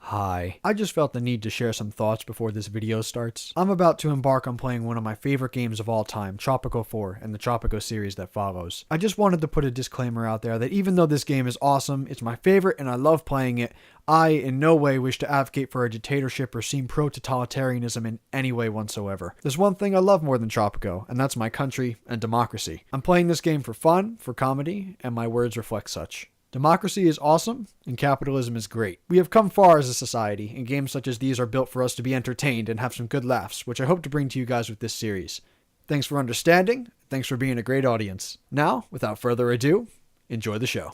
Hi. I just felt the need to share some thoughts before this video starts. I'm about to embark on playing one of my favorite games of all time, Tropico 4, and the Tropico series that follows. I just wanted to put a disclaimer out there that even though this game is awesome, it's my favorite and I love playing it, I in no way wish to advocate for a dictatorship or seem pro-totalitarianism in any way whatsoever. There's one thing I love more than Tropico, and that's my country and democracy. I'm playing this game for fun, for comedy, and my words reflect such. Democracy is awesome, and capitalism is great. We have come far as a society, and games such as these are built for us to be entertained and have some good laughs, which I hope to bring to you guys with this series. Thanks for understanding, thanks for being a great audience. Now, without further ado, enjoy the show.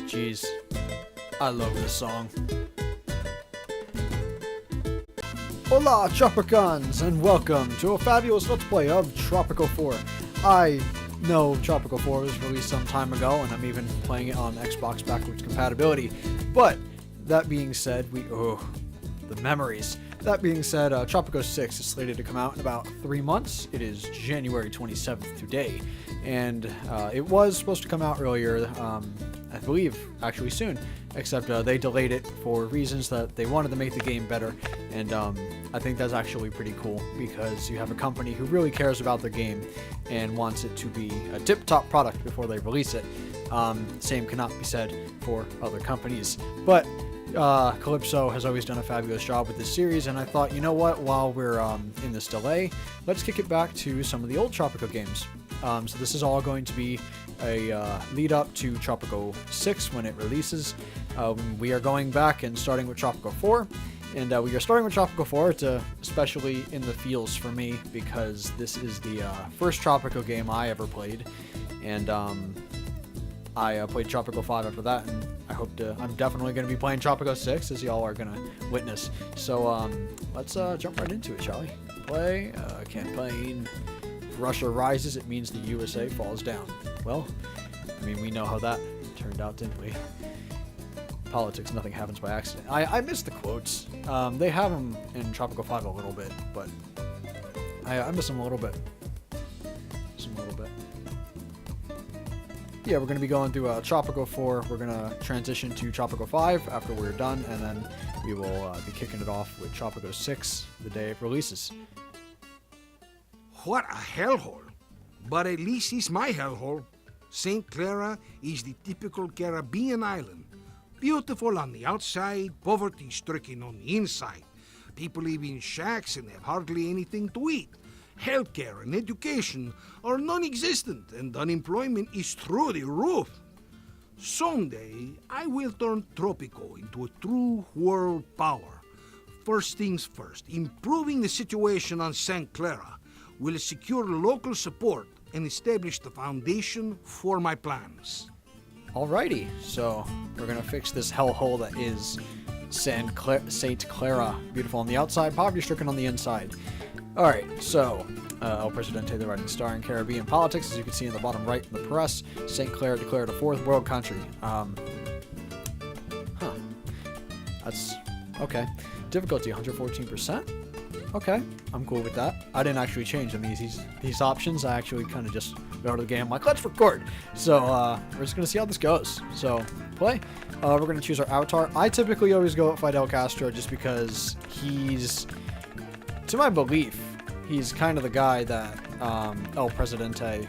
Jeez, I love this song. Hola, Tropicans, and welcome to a fabulous Let's Play of Tropico 4. I know Tropico 4 was released some time ago, and I'm even playing it on Xbox backwards compatibility. But, that being said, the memories. That being said, Tropico 6 is slated to come out in about 3 months. It is January 27th today, and it was supposed to come out earlier, I believe, actually soon, except they delayed it for reasons that they wanted to make the game better, and I think that's actually pretty cool, because you have a company who really cares about the game and wants it to be a tip-top product before they release it. Same cannot be said for other companies, but Calypso has always done a fabulous job with this series, and I thought, you know what, while we're in this delay, let's kick it back to some of the old Tropico games. So this is all going to be a lead up to Tropico 6 when it releases. We are going back and starting with Tropico 4, and we are starting with Tropico 4. It's especially in the feels for me because this is the first Tropico game I ever played, and I played Tropico 5 after that, and I'm definitely going to be playing Tropico 6, as y'all are going to witness. So let's jump right into it, shall we? Play, campaign. Russia rises, it means the USA falls down. Well, I mean, we know how that turned out, didn't we? Politics, nothing happens by accident. I miss the quotes. They have them in Tropico 5 a little bit, but I miss them a little bit. Yeah, we're going to be going through Tropico 4. We're going to transition to Tropico 5 after we're done, and then we will be kicking it off with Tropico 6 the day it releases. What a hellhole. But at least it's my hellhole. St. Clara is the typical Caribbean island. Beautiful on the outside, poverty-stricken on the inside. People live in shacks and have hardly anything to eat. Healthcare and education are non-existent, and unemployment is through the roof. Someday, I will turn Tropico into a true world power. First things first, improving the situation on St. Clara will secure local support and establish the foundation for my plans. Alrighty, so we're gonna fix this hellhole that is St. Clara. Beautiful on the outside, poverty-stricken on the inside. Alright, so El Presidente, the rising star in Caribbean politics, as you can see in the bottom right in the press. St. Clara declared a fourth world country. That's okay. Difficulty 114%. Okay, I'm cool with that. I didn't actually change them, these options. I actually kind of just go to the game like, let's record. So we're just gonna see how this goes. So play. We're gonna choose our avatar. I typically always go with Fidel Castro just because he's, to my belief, he's kind of the guy that El Presidente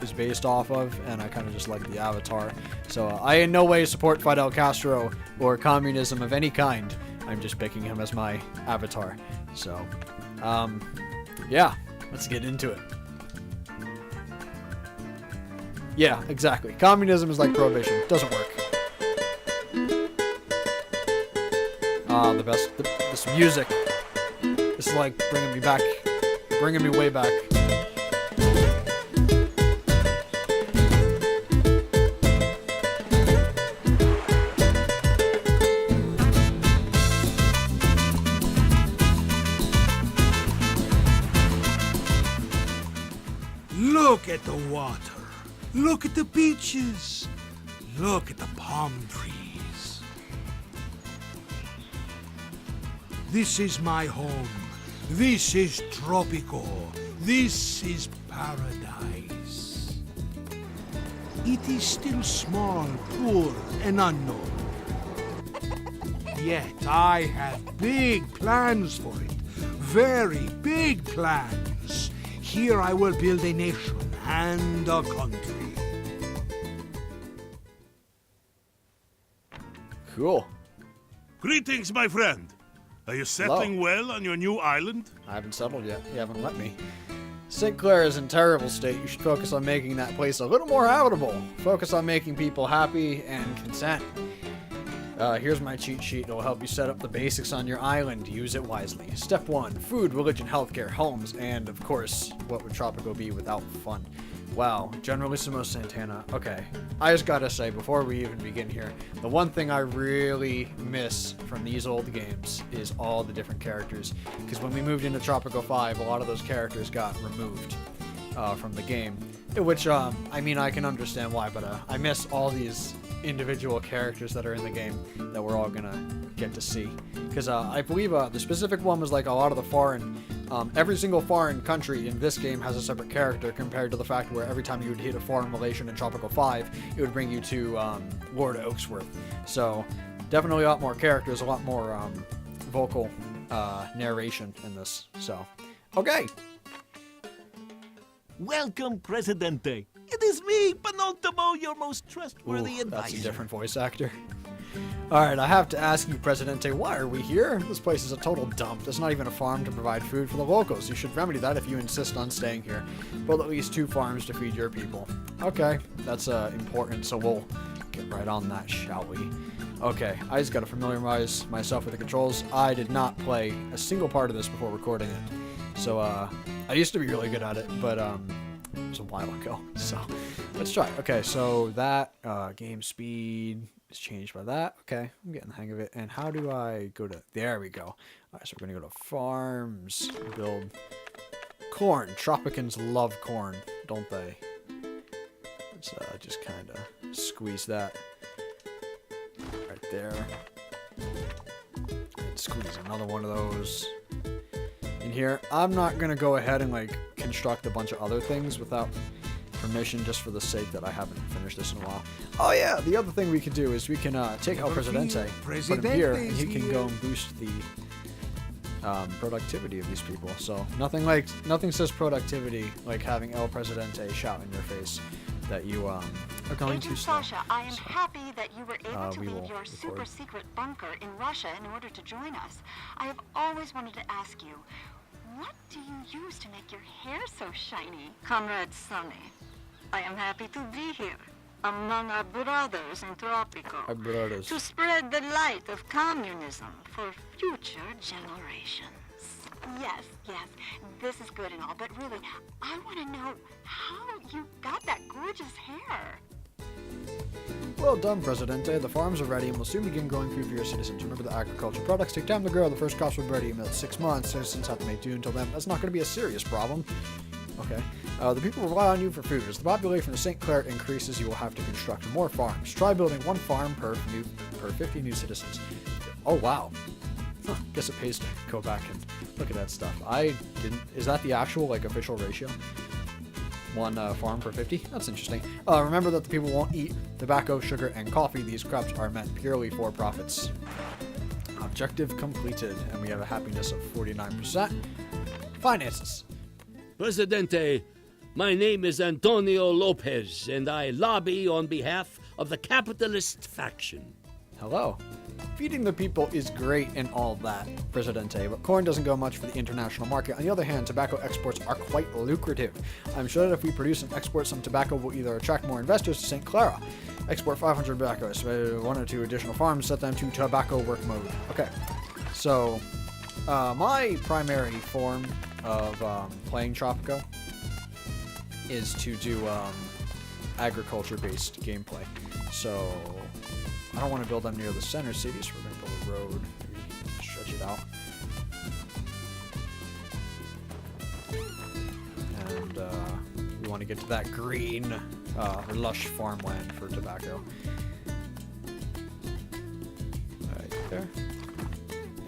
is based off of, and I kind of just like the avatar. So I in no way support Fidel Castro or communism of any kind. I'm just picking him as my avatar. So, yeah, let's get into it. Yeah, exactly. Communism is like prohibition. Doesn't work. The best. This music. This is like bringing me back. Bringing me way back. Look at the water. Look at the beaches. Look at the palm trees. This is my home. This is Tropico. This is paradise. It is still small, poor, and unknown. Yet I have big plans for it. Very big plans. Here I will build a nation and a country. Cool. Greetings, my friend. Are you settling well on your new island? I haven't settled yet. You haven't let me. St. Clair is in terrible state. You should focus on making that place a little more habitable. Focus on making people happy and content. Here's my cheat sheet. It'll help you set up the basics on your island. Use it wisely. Step 1. Food, religion, healthcare, homes, and, of course, what would Tropico be without fun? Wow. Generalissimo Santana. Okay. I just gotta say, before we even begin here, the one thing I really miss from these old games is all the different characters. Because when we moved into Tropico 5, a lot of those characters got removed from the game. Which, I mean, I can understand why, but I miss all these individual characters that are in the game that we're all gonna get to see. Because I believe the specific one was like a lot of the foreign, every single foreign country in this game has a separate character compared to the fact where every time you would hit a foreign relation in Tropico 5, it would bring you to Lord Oaksworth. So definitely a lot more characters, a lot more vocal narration in this. So, okay. Welcome, Presidente. It is me, Penultimo, your most trustworthy advisor. That's a different voice actor. Alright, I have to ask you, Presidente, why are we here? This place is a total dump. There's not even a farm to provide food for the locals. You should remedy that if you insist on staying here. Build at least 2 farms to feed your people. Okay, that's important, so we'll get right on that, shall we? Okay, I just gotta familiarize myself with the controls. I did not play a single part of this before recording it. So, I used to be really good at it, but, it was a while ago, so let's try. Okay, so that game speed is changed by that. Okay, I'm getting the hang of it. And how do I go to... There we go. All right, so we're going to go to farms, build corn. Tropicans love corn, don't they? Let's just kind of squeeze that right there. And squeeze another one of those in here. I'm not going to go ahead and like construct a bunch of other things without permission, just for the sake that I haven't finished this in a while. Oh yeah, the other thing we can do is we can take El Presidente, put him here, and he can go and boost the productivity of these people. So nothing says productivity like having El Presidente shout in your face that you are going Agent too slow. Sasha, I am happy that you were able to we leave will your record. super secret bunker in Russia in order to join us. I have always wanted to ask you, what do you use to make your hair so shiny? Comrade Sonny, I am happy to be here, among our brothers in Tropico, Our brothers. to spread the light of communism for future generations. Yes, this is good and all, but really, I want to know how you got that gorgeous hair. Well done, Presidente. The farms are ready and will soon begin growing food for your citizens. Remember that agricultural products take time to grow. The first crops will be ready in about 6 months. Citizens have to make do until then. That's not going to be a serious problem. Okay. The people rely on you for food. As the population of St. Clair increases, you will have to construct more farms. Try building 1 farm per 50 new citizens. Oh, wow. Huh, guess it pays to go back and look at that stuff. I didn't... Is that the actual, like, official ratio? 1 farm per 50? That's interesting. Remember that the people won't eat tobacco, sugar, and coffee. These crops are meant purely for profits. Objective completed, and we have a happiness of 49%. Finances. Presidente, my name is Antonio Lopez, and I lobby on behalf of the capitalist faction. Hello. Feeding the people is great and all that, Presidente, but corn doesn't go much for the international market. On the other hand, tobacco exports are quite lucrative. I'm sure that if we produce and export some tobacco, we'll either attract more investors to St. Clara, export 500 tobaccos, 1 or 2 additional farms, set them to tobacco work mode. Okay, so my primary form of playing Tropico is to do agriculture-based gameplay. So I don't want to build them near the center city, so we're going to build a road, maybe stretch it out. And want to get to that green, lush farmland for tobacco. Right there.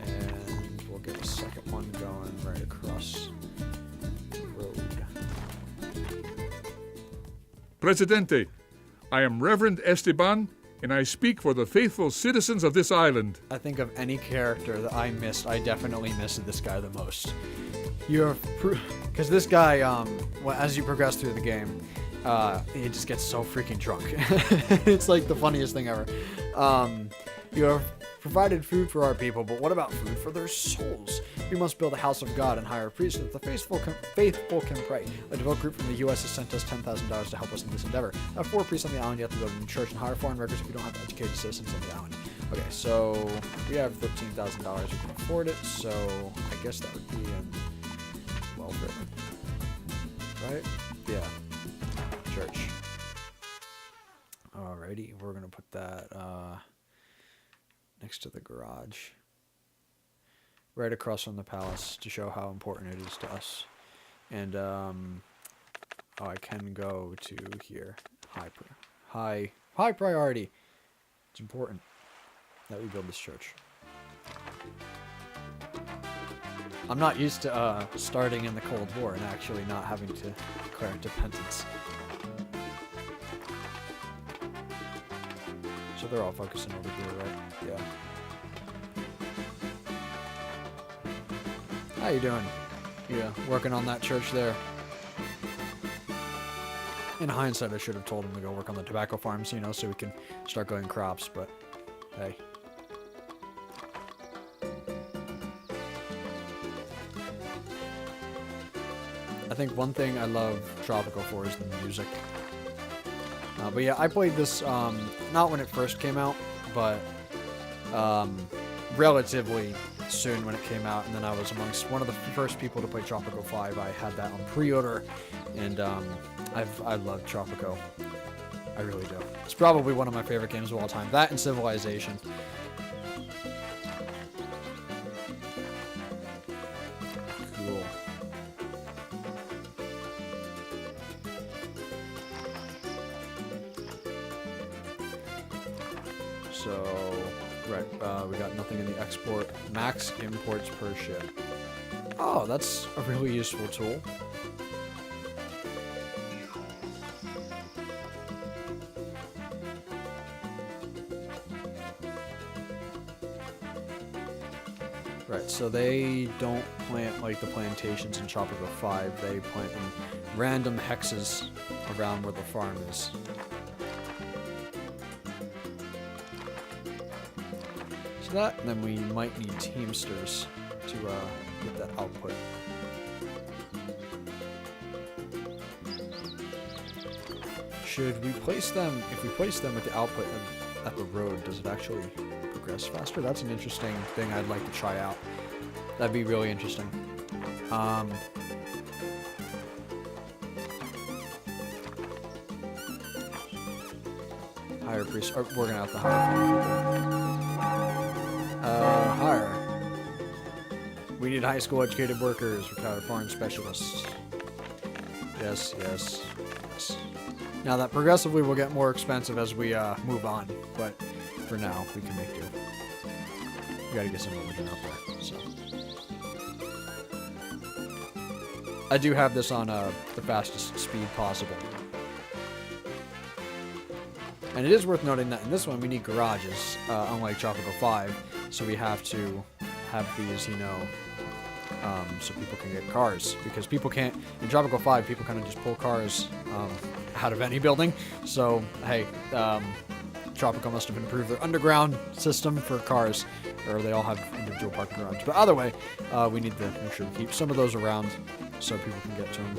And we'll get a second one going right across the road. Presidente, I am Reverend Esteban, and I speak for the faithful citizens of this island. I think of any character that I missed, I definitely missed this guy the most. You're, because this guy, well, as you progress through the game, he just gets so freaking drunk. It's like the funniest thing ever. You have provided food for our people, but what about food for their souls? We must build a house of God and hire a priest that the faithful can pray. A devout group from the U.S. has sent us $10,000 to help us in this endeavor. I have 4 priests on the island. You have to go to the church and hire foreign workers if you don't have educated citizens on the island. Okay, so we have $13,000. We can afford it, so I guess that would be in welfare. Right? Yeah. Church. Alrighty, we're going to put that next to the garage. Right across from the palace to show how important it is to us. And, oh, I can go to here. High priority. It's important that we build this church. I'm not used to starting in the Cold War and actually not having to declare independence. So they're all focusing over here, right? Yeah. How you doing? Yeah, working on that church there. In hindsight, I should have told him to go work on the tobacco farms, you know, so we can start growing crops, but hey. I think one thing I love Tropico for is the music. But yeah, I played this, not when it first came out, but relatively soon when it came out, and then I was amongst one of the first people to play Tropico 5. I had that on pre-order, and I love Tropico. I really do. It's probably one of my favorite games of all time. That and Civilization. Cool. So, right, we got nothing in the export. Max imports per ship. Oh, that's a really useful tool. Right, so they don't plant like the plantations in Tropico 5. They plant in random hexes around where the farm is. That, and then we might need Teamsters to get that output. Should we place them, if we place them with the output at the road, does it actually progress faster? That's an interesting thing I'd like to try out. That'd be really interesting. Hire priest, we're gonna have to hire people. Hire. We need high school educated workers, retired foreign specialists. Yes, yes, yes. Now that progressively will get more expensive as we move on, but for now we can make do. We gotta get some religion out there. So I do have this on the fastest speed possible. And it is worth noting that in this one we need garages, unlike Tropico 5, so we have to have these, you know, so people can get cars, because people can't, in Tropico 5, people kind of just pull cars out of any building, so, hey, Tropico must have improved their underground system for cars, or they all have individual parking garages. But either way, we need to make sure to keep some of those around so people can get to them.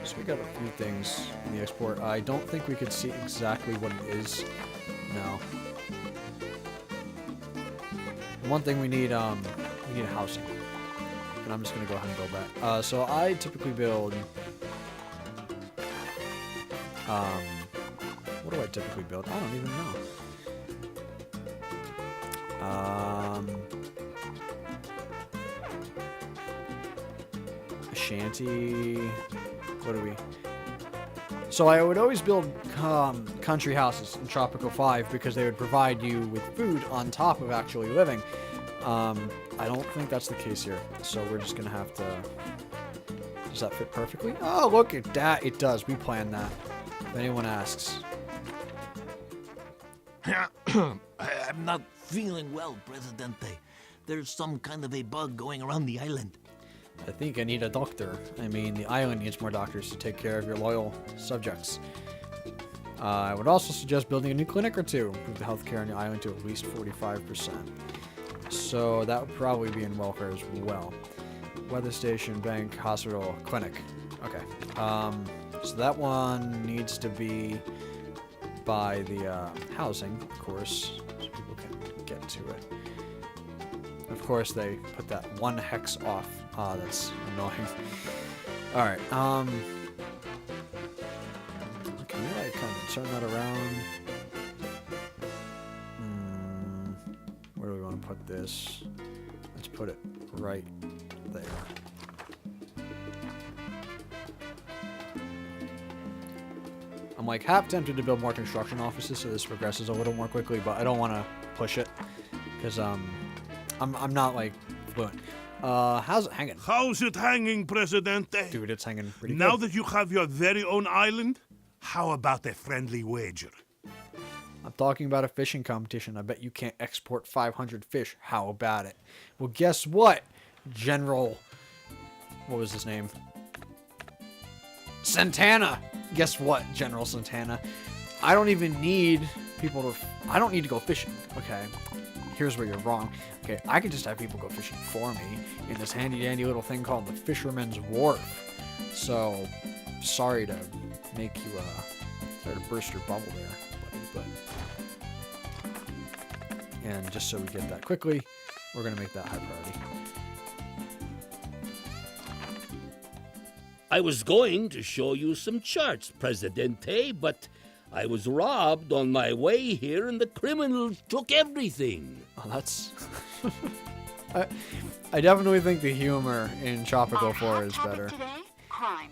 So we got a few things in the export. I don't think we could see exactly what it is. No. One thing we need a housing. And I'm just gonna go ahead and build that. So I typically build what do I typically build? I don't even know. I shanty. What do we? So I would always build country houses in Tropico 5 because they would provide you with food on top of actually living. I don't think that's the case here, so we're just gonna have to... Does that fit perfectly? Oh, look at that. It does. We planned that. If anyone asks. I'm not feeling well, Presidente. There's some kind of a bug going around the island. I think I need a doctor. I mean, the island needs more doctors to take care of your loyal subjects. I would also suggest building a new clinic or two. Improve the healthcare on the island to at least 45%. So that would probably be in welfare as well. Weather station, bank, hospital, clinic. Okay. So that one needs to be by the housing, of course, so people can get to it. Of course, they put that one hex off. Ah, that's annoying. All right. Can we like kind of turn that around? Where do we want to put this? Let's put it right there. I'm like half tempted to build more construction offices so this progresses a little more quickly, but I don't want to push it because I'm not like fluent. How's it hanging? How's it hanging, Presidente? Dude, it's hanging pretty Now good. that you have your very own island, how about a friendly wager? I'm talking about a fishing competition. I bet you can't export 500 fish. How about it? Well, guess what? General... What was his name? Santana! Guess what, General Santana? I don't even need people to... I don't need to go fishing. Okay. Here's where you're wrong. Okay, I could just have people go fishing for me in this handy-dandy little thing called the Fisherman's Wharf. So, sorry to make you, sorry to burst your bubble there, buddy, but... And just so we get that quickly, we're gonna make that high priority. I was going to show you some charts, Presidente, but I was robbed on my way here and the criminals took everything. Oh, that's... I definitely think the humor in Tropico 4 is better. Today, crime.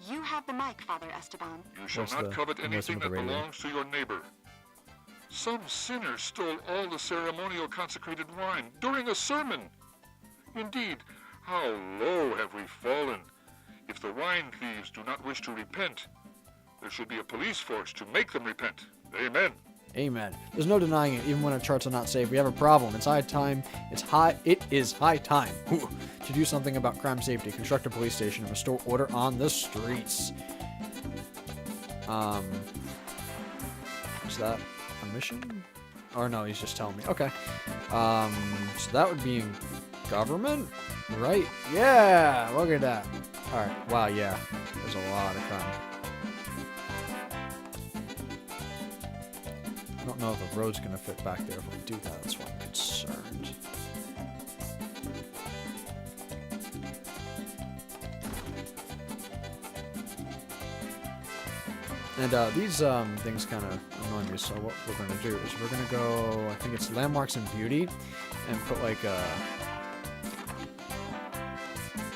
You have the mic, Father Esteban. You shall What's not the- covet what's anything with the that radio? belongs to your neighbor. Some sinner stole all the ceremonial consecrated wine during a sermon. Indeed, how low have we fallen. If the wine thieves do not wish to repent, there should be a police force to make them repent. Amen. Amen. There's no denying it. Even when our charts are not safe, we have a problem. It's high time. It is high time to do something about crime safety, construct a police station, and restore order on the streets. Is that a mission? Or no, he's just telling me. Okay. So that would be in government, right? Yeah. Look at that. All right. Wow. Yeah. There's a lot of crime. I don't know if the road's going to fit back there if we do that. That's why I'm concerned. And these things kind of annoy me, so what we're going to do is we're going to go, I think it's Landmarks and Beauty, and put like a...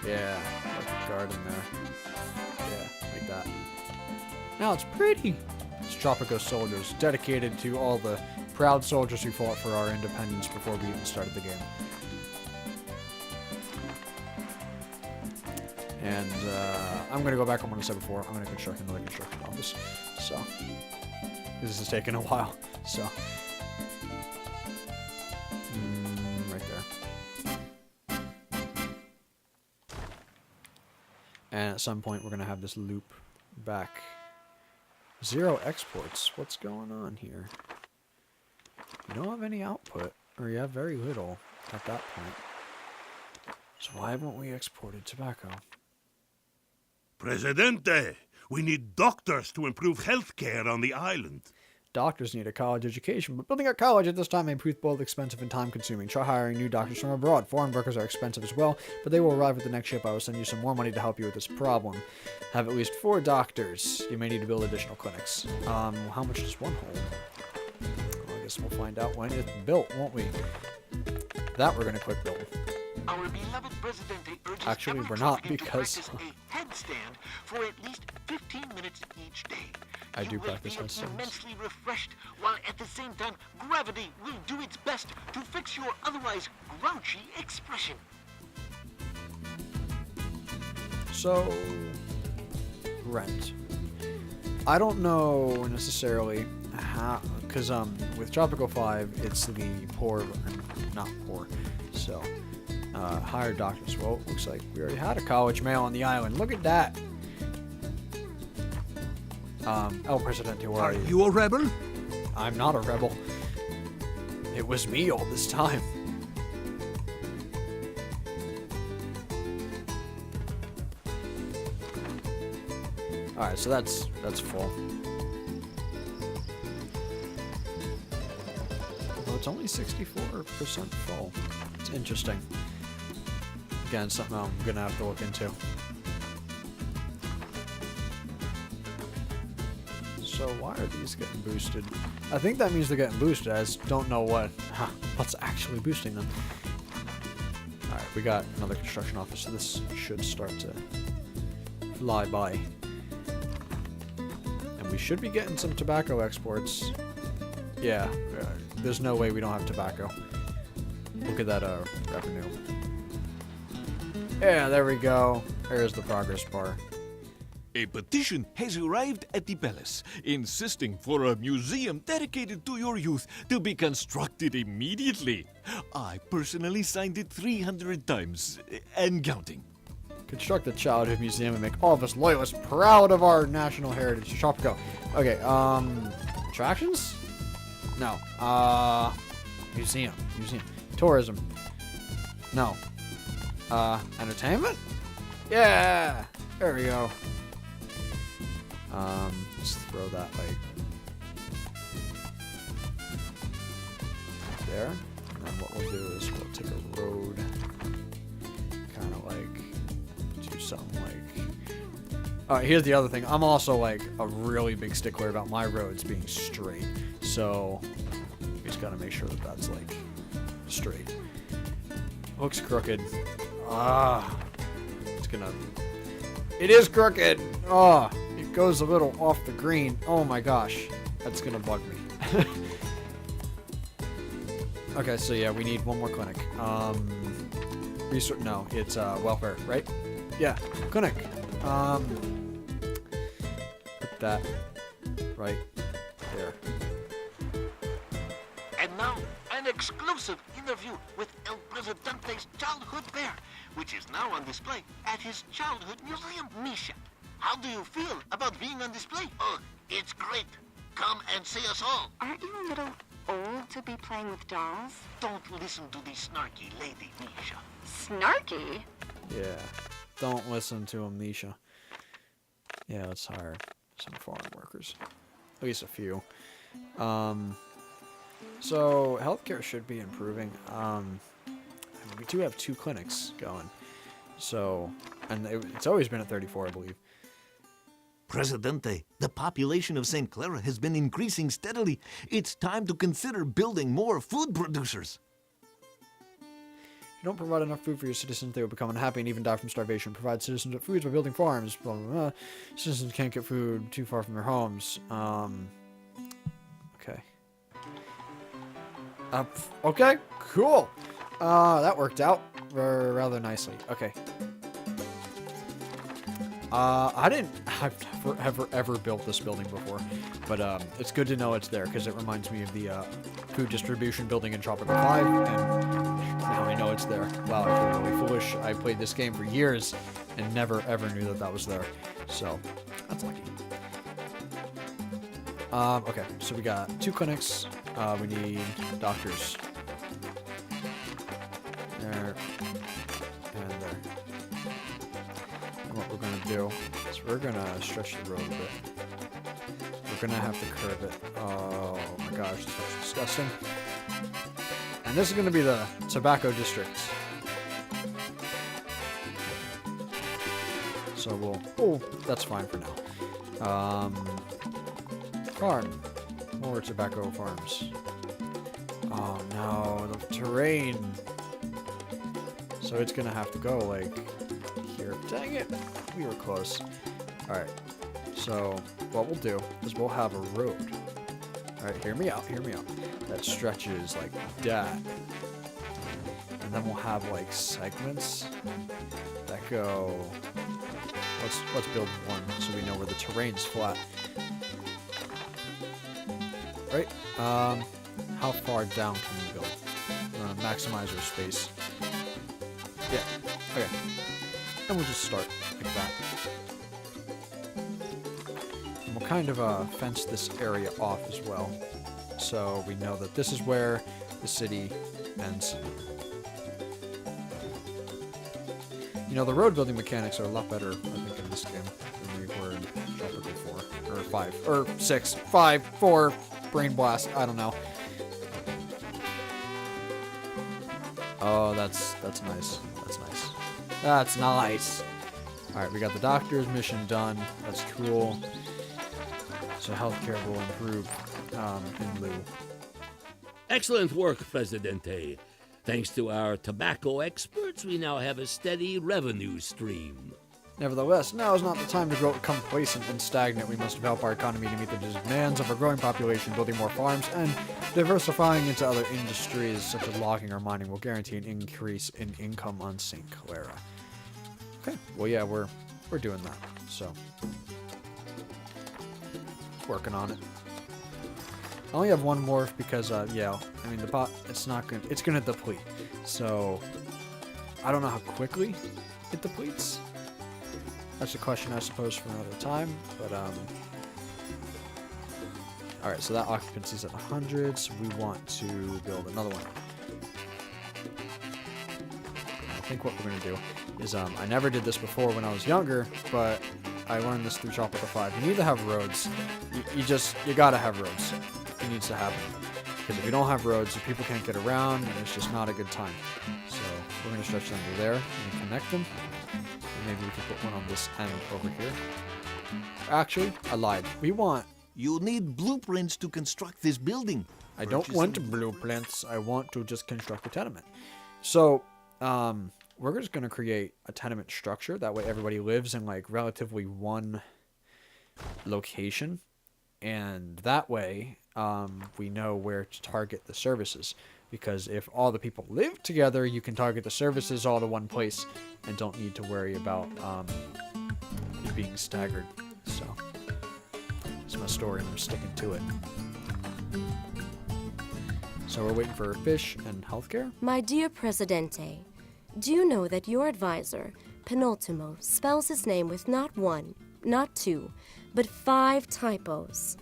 Yeah, like a garden there. Yeah, like that. Now it's pretty! It's Tropico soldiers, dedicated to all the proud soldiers who fought for our independence before we even started the game. And I'm going to go back on what I said before. I'm going to construct another construction office. So, this is taking a while. So, right there. And at some point, we're going to have this loop back. 0 exports. What's going on here? You don't have any output, or you have very little at that point. So why haven't we exported tobacco? Presidente, we need doctors to improve healthcare on the island. Doctors need a college education, but building a college at this time may prove both expensive and time-consuming. Try hiring new doctors from abroad. Foreign workers are expensive as well, but they will arrive with the next ship. I will send you some more money to help you with this problem. Have at least 4 doctors. You may need to build additional clinics. How much does one hold? Well, I guess we'll find out when it's built, won't we? That we're going to quick build. Our beloved Presidente urges Actually, every we're not, Tropican to because- practice a headstand for at least 15 minutes each day. I do You will practice feel headstands. immensely refreshed, while at the same time, gravity will do its best to fix your otherwise grouchy expression. So, rent. I don't know necessarily how, because with Tropico 5, it's the poor, not poor, so hired doctors. Well, it looks like we already had a college male on the island. Look at that. El Presidente, where Are are you? you a rebel? I'm not a rebel. It was me all this time. Alright, so that's full. Oh, it's only 64% full. It's interesting. Again, something I'm gonna have to look into. So why are these getting boosted? I think that means they're getting boosted. I just don't know what's actually boosting them. Alright, we got another construction office, so this should start to fly by. And we should be getting some tobacco exports. Yeah, there's no way we don't have tobacco. Look at that revenue. Yeah, there we go. There's the progress bar. A petition has arrived at the palace, insisting for a museum dedicated to your youth to be constructed immediately. I personally signed it 300 times, and counting. Construct a childhood museum and make all of us loyalists proud of our national heritage. Tropico. Okay, attractions? No. Museum. Tourism. No. Entertainment? Yeah! There we go. Let's throw that like there. And then what we'll do is we'll take a road, kind of like do something like. Alright, here's the other thing. I'm also like a really big stickler about my roads being straight. So we just gotta make sure that that's like straight. Looks crooked. It's gonna. It is crooked. It goes a little off the green. Oh my gosh, that's gonna bug me. Okay, so yeah, we need one more clinic. No, it's welfare, right? Yeah, clinic. Put that right there. And now, an exclusive interview with El Presidente's childhood bear, which is now on display at his childhood museum. Misha, how do you feel about being on display? Oh, it's great. Come and see us all. Aren't you a little old to be playing with dolls? Don't listen to the snarky lady, Misha. Snarky? Yeah, don't listen to him, Nisha. Yeah, let's hire some foreign workers. At least a few. So, healthcare should be improving. I mean, we do have 2 clinics going. So, and it's always been at 34, I believe. Presidente, the population of St. Clara has been increasing steadily. It's time to consider building more food producers. If you don't provide enough food for your citizens, they will become unhappy and even die from starvation. Provide citizens with food by building farms. Blah, blah, blah. Citizens can't get food too far from their homes. Okay. Okay, cool. That worked out rather nicely. Okay. I've never ever built this building before, but it's good to know it's there because it reminds me of the food distribution building in Tropico 5, and now I know it's there. Wow, I feel really foolish. I played this game for years and never ever knew that was there, so that's lucky. Okay, so we got 2 clinics. We need doctors. There. And there. And what we're going to do is we're going to stretch the road a bit. We're going to have to curve it. Oh my gosh, this looks disgusting. And this is going to be the tobacco district. So we'll... Oh, that's fine for now. Farm. More tobacco farms. Oh no, the terrain. So So it's gonna have to go like here. Dang it, we were close. All right. So what we'll do is we'll have a road. All right, hear me out. Hear me out. That stretches like that. And then we'll have like segments that go. Let's build one so we know where the terrain's flat. Right? How far down can we build? Maximize our space. Yeah. Okay. And we'll just start like that. And we'll kind of fence this area off as well, so we know that this is where the city ends. You know, the road building mechanics are a lot better, I think, in this game than they were in Tropico 4. Or 5. Or 6. 5. 4. Brain blast. I don't know. Oh, that's nice. That's nice. That's nice. Alright, we got the doctor's mission done. That's cool. So healthcare will improve in lieu. Excellent work, Presidente. Thanks to our tobacco experts, we now have a steady revenue stream. Nevertheless, now is not the time to grow complacent and stagnant. We must develop our economy to meet the demands of our growing population. Building more farms and diversifying into other industries such as logging or mining will guarantee an increase in income on St. Clara. Okay, well yeah, we're doing that. So working on it. I only have one wharf because yeah, I mean the bot it's gonna deplete. So I don't know how quickly it depletes. That's a question I suppose for another time, but alright, so that occupancy is at 100, so we want to build another one. I think what we're going to do is, I never did this before when I was younger, but I learned this through Tropico 5. You need to have roads. You gotta have roads. It needs to happen. Because if you don't have roads, people can't get around, and it's just not a good time. So we're going to stretch them to there and connect them. Maybe we could put one on this end over here. Actually, I lied. You need blueprints to construct this building. I don't want blueprints. I want to just construct a tenement. So, we're just going to create a tenement structure. That way everybody lives in like relatively one location. And that way, we know where to target the services. Because if all the people live together, you can target the services all to one place and don't need to worry about it being staggered. So, it's my story and I'm sticking to it. So we're waiting for fish and healthcare? My dear Presidente, do you know that your advisor, Penultimo, spells his name with not one, not two, but 5 typos?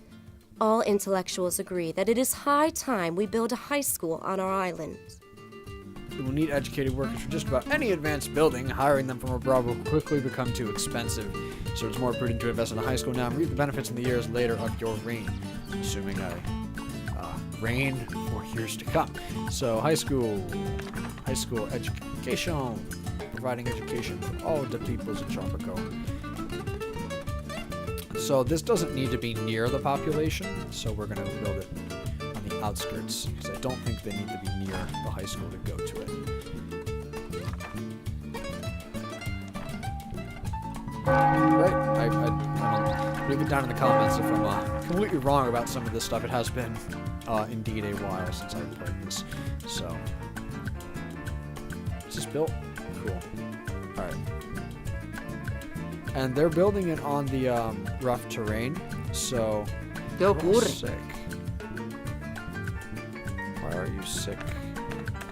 All intellectuals agree that it is high time we build a high school on our island. We will need educated workers for just about any advanced building. Hiring them from abroad will quickly become too expensive. So it's more prudent to invest in a high school now and reap the benefits in the years later of your reign. Assuming I reign for years to come. So high school education. Providing education for all the peoples of Tropico. So this doesn't need to be near the population, so we're going to build it on the outskirts, because I don't think they need to be near the high school to go to it. Right? I mean, leave it down in the comments if I'm completely wrong about some of this stuff. It has been indeed a while since I've played this. So, is this built? Cool. Alright. And they're building it on the rough terrain, so sick. Why are you sick?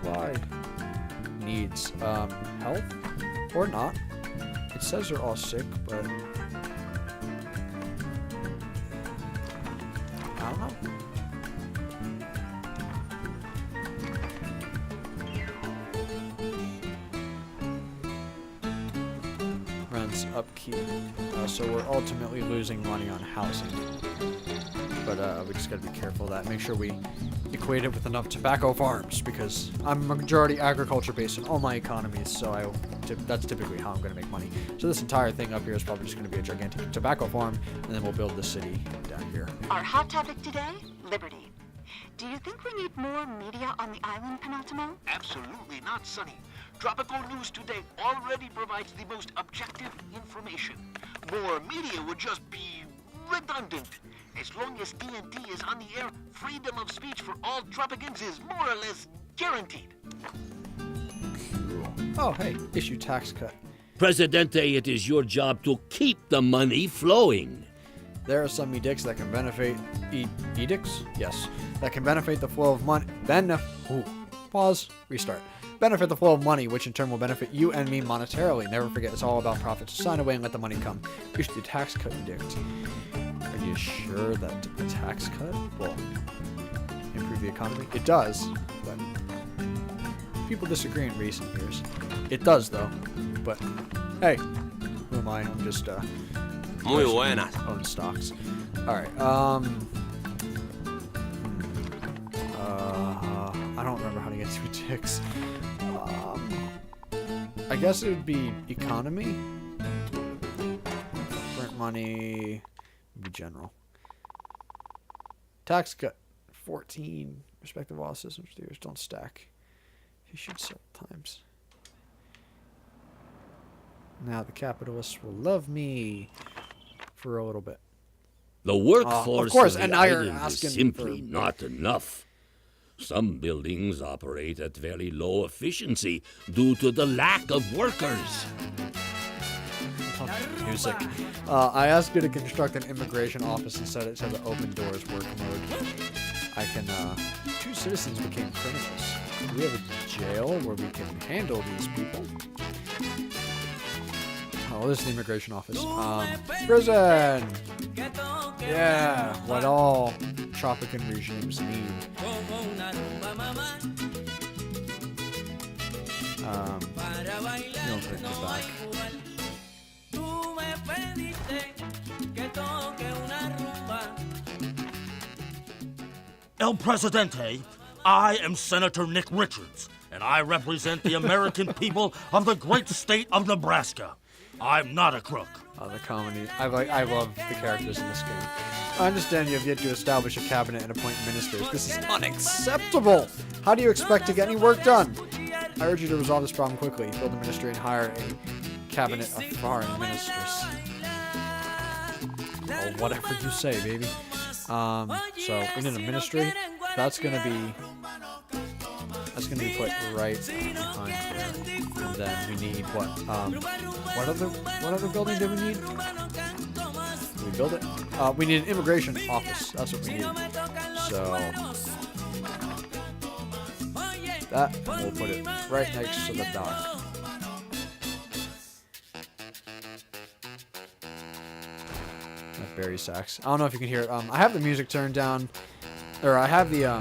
Why? Needs health or not? It says they're all sick, but I don't know. Rents upkeep, so we're ultimately losing money on housing. But we just gotta be careful of that. Make sure we equate it with enough tobacco farms, because I'm majority agriculture based in all my economies, so that's typically how I'm gonna make money. So this entire thing up here is probably just gonna be a gigantic tobacco farm, and then we'll build the city down here. Our hot topic today, liberty. Do you think we need more media on the island, Penultimo? Absolutely not, Sonny. Tropico News Today already provides the most objective information. More media would just be redundant. As long as TNT is on the air, freedom of speech for all Tropicans is more or less guaranteed. Oh, hey, issue tax cut. Presidente, it is your job to keep the money flowing. There are some edicts that can benefit edicts? Yes. That can benefit the flow of money. Pause. Restart. Benefit the flow of money, which in turn will benefit you and me monetarily. Never forget, it's all about profits. Sign away and let the money come. Issue the tax cut edict. Are you sure that a tax cut will improve the economy? It does, but people disagree in recent years. It does, though. But hey, who am I? I'm just Muy buenas. own stocks. All right. I don't remember how to get to ticks. I guess it would be economy. Print money. Would be general. Tax cut 14. Respective all systems tiers don't stack. You should several times. Now the capitalists will love me for a little bit. The workforce of course, of and the now you're island is asking simply for- not enough. Some buildings operate at very low efficiency due to the lack of workers. Music. I asked you to construct an immigration office and set it to the open doors work mode. I can, 2 citizens became criminals. We have a jail where we can handle these people. Oh, this is the immigration office. Prison! Yeah, what all Tropican regimes need. You'll take this back. El Presidente, I am Senator Nick Richards, and I represent the American people of the great state of Nebraska. I'm not a crook. The comedy. I love the characters in this game. I understand you have yet to establish a cabinet and appoint ministers. This is unacceptable! How do you expect to get any work done? I urge you to resolve this problem quickly. Build a ministry and hire a cabinet of foreign ministers. Oh, whatever you say, baby. So we need a ministry. That's gonna be put right behind there. And then we need what other building do we need? Did we build it? We need an immigration office. That's what we need. So that, and we'll put it right next to the dock. That berry sacks. I don't know if you can hear it. I have the music turned down, or I have the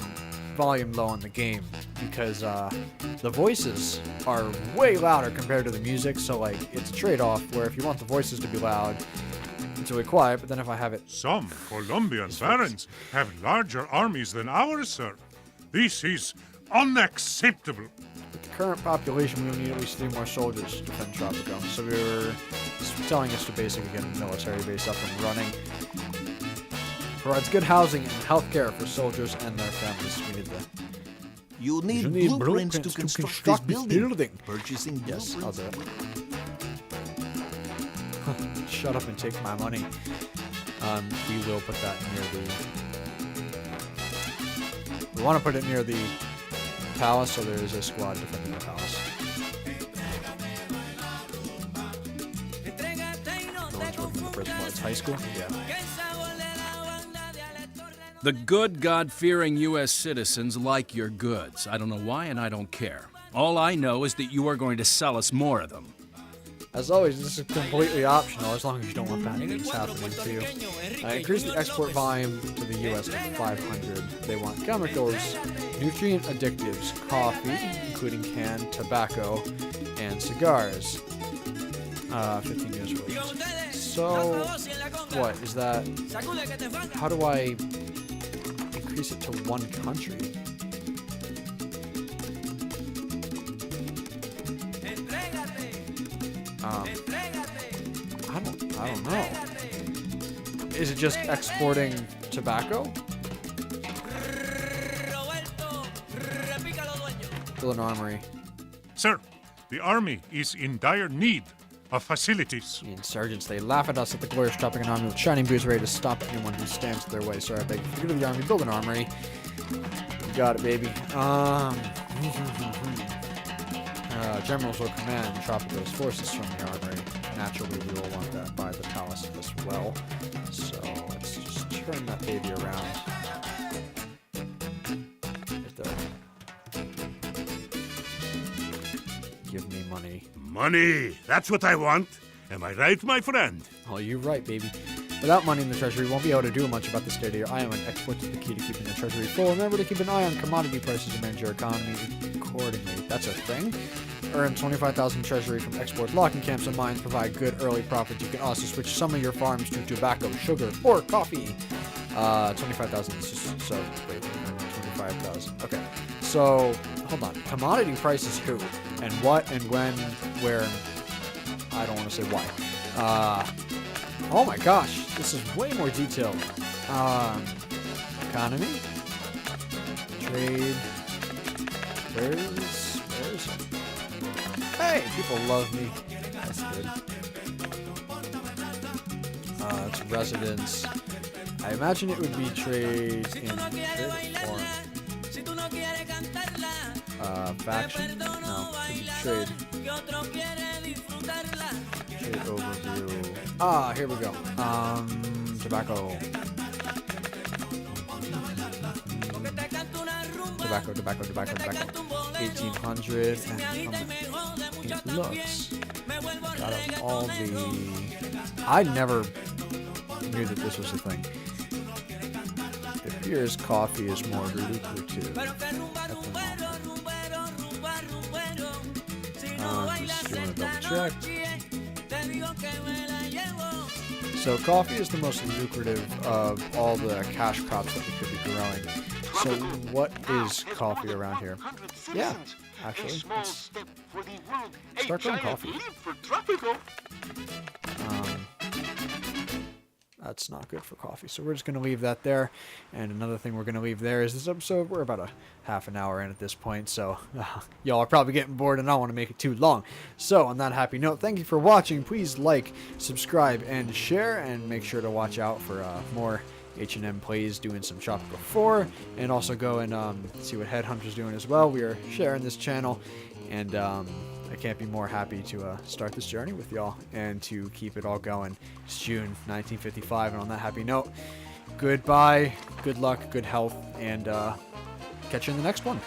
volume low on the game because the voices are way louder compared to the music. So like it's a trade-off where if you want the voices to be loud, it's really quiet. But then if I have it, Some Colombian barons have larger armies than ours, sir. This is unacceptable. with the current population, we will need at least 3 more soldiers to defend Tropico. So we were telling us to basically get a military base up and running. Provides good housing and health care for soldiers and their families. We need the You need You need blueprints to blueprints to construct this construct this building. building. Purchasing Yes, I'll blueprints. do it. Shut up and take my money. We will put that near the... We want to put it near the palace, so there is a squad defending the palace. No one's working the first floor. It's high school? Yeah. The good, God-fearing U.S. citizens like your goods. I don't know why, and I don't care. All I know is that you are going to sell us more of them. As always, this is completely optional as long as you don't want bad things happening to you. Increase the export volume to the U.S. to 500. They want chemicals, nutrient additives, coffee, including canned tobacco, and cigars. 15 years worth. So, what is that? How do I increase it to one country? I don't know. Is it just exporting tobacco? Build an armory. Sir, The army is in dire need of facilities. The insurgents, they laugh at us at the glorious Tropican army with shining boots ready to stop anyone who stands in their way. Sorry, I beg you. Forget of the army, build an armory. You got it, baby. Generals will command Tropico's forces from the armory. Naturally, we will want that by the palace as well. So let's just turn that baby around. Right there. Give me money. Money! That's what I want. Am I right, my friend? Oh, you're right, baby. Without money in the treasury, we won't be able to do much about the state of your island. Exports is the key to keeping the treasury full. Remember to keep an eye on commodity prices and manage your economy accordingly. That's a thing. Earn 25,000 treasury from exports. Locking camps and mines provide good early profits. You can also switch some of your farms to tobacco, sugar, or coffee. 25,000 is just so wait, 25,000. Okay. So hold on. Commodity prices who? And what and when, where, I don't want to say why. Oh my gosh, this is way more detailed. Economy, trade, where is it? Hey, people love me. That's good. It's residence. I imagine it would be trade in form. Faction? No, it trade. Trade overview. Ah, here we go. Tobacco. Tobacco. 1800. And it looks. Out of all the. I never knew that this was a thing. It appears coffee is more lucrative at the moment. Just doing a double check. So coffee is the most lucrative of all the cash crops that we could be growing. So what is coffee around here? Yeah, actually, let's start growing coffee. That's not good for coffee, so we're just going to leave that there. And another thing we're going to leave there is this episode. We're about a half an hour in at this point, so y'all are probably getting bored, and I don't want to make it too long. So on that happy note, thank you for watching. Please like, subscribe, and share, and make sure to watch out for more H&M Playz doing some Tropico 4, and also go and see what Headhunter's doing as well. We are sharing this channel, and I can't be more happy to start this journey with y'all and to keep it all going. It's June 1955, and on that happy note, goodbye, good luck, good health, and catch you in the next one.